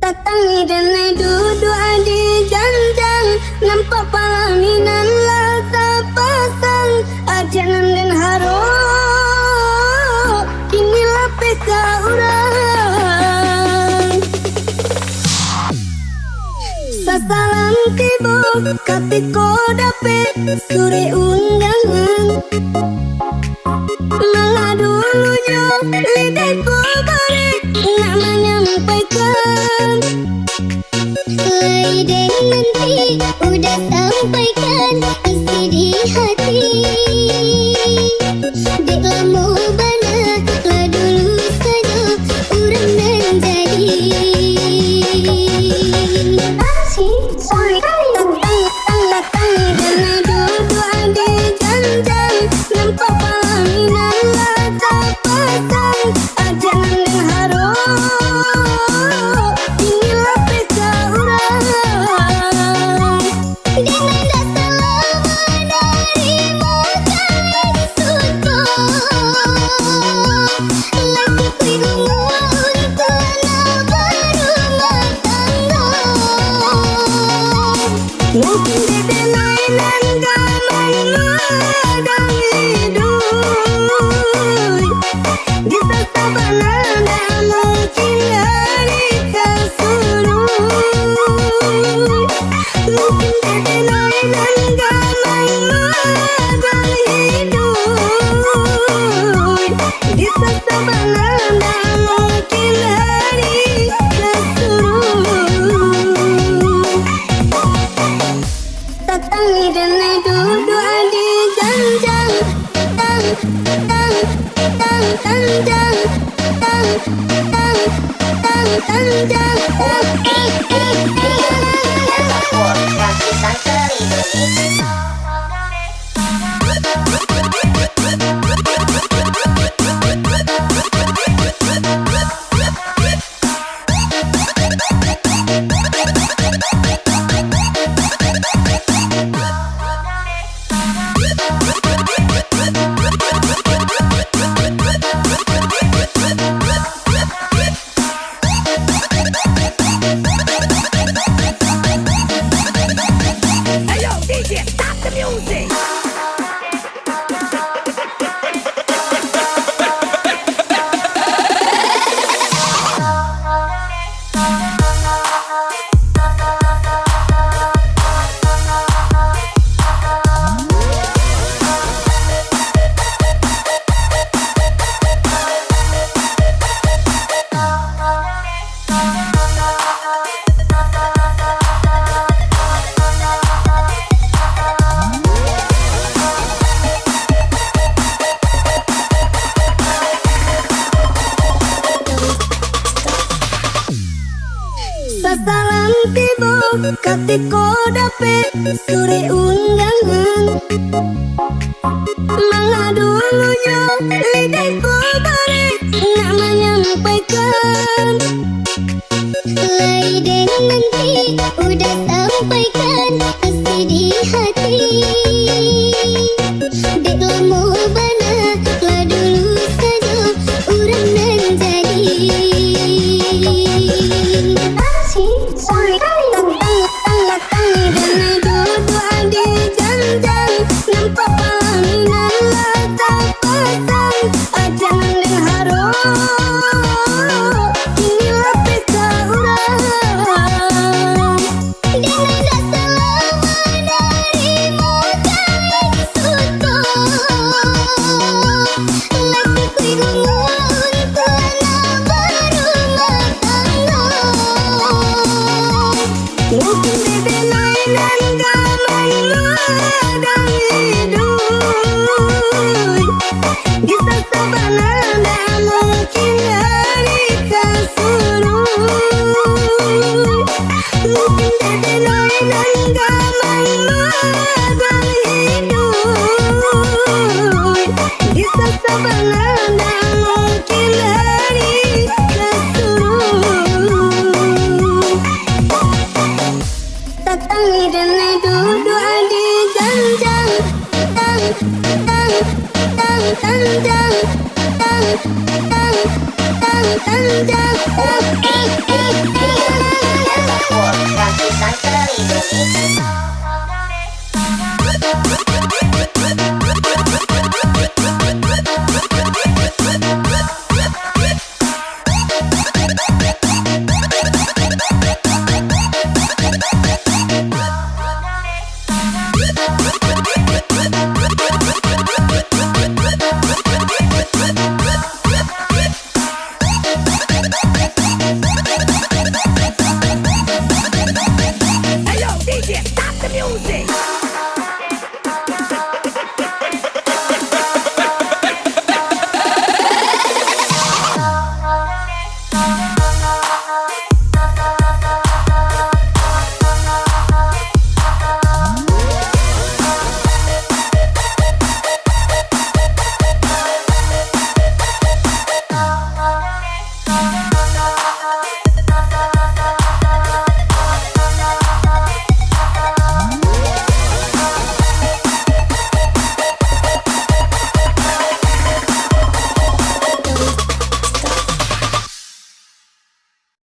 Tatangih denai duduk di janjang, nampak palaminan lah tak pasang, ajanan dan haro inilah peka orang. Sasalam tiba katiko dapet suri undangan, mengadu lujo lidahku balik nak menyampaikan. Laiden nanti udah sampaikan isi di hati. Dek lamo bana lah dulu saja urang dan jadi. Tatangih denai duduk di janjang, nampak palaminan lah tak pasang, ajanan dan haro inilah peka orang. Denai dah selama darimu kali suka. Lagi kui UMUA untuk anak berumah tangga. Mungkin di denai dan gaman madang hidup, di sabana tak mungkin hari kesuruh. Mungkin di denai dan gaman madang hidup, di sabana tak mungkin hari kesuruh. Tatangih denai duduk di janjang, tanjang, tanjang. Gratisan ke Sasalam tiba katiko dapet suri undangan, mengadu lujo lidahku balik nak menyampaikan. Laiden nanti udah sampaikan isi di hati. Dek lamo bana lah dulu saja urang dan jadi. Tatangih denai duduk di janjang, nampak palaminan lah tak pasang, ajanan dan haro inilah peka orang. Denai dah selama darimu kali suka. Lagi kui UMUA untuk anak berumah tangga. Mungkin di denai dan gaman madang hidup, di sabana tak mungkin tanjang. Kaki sang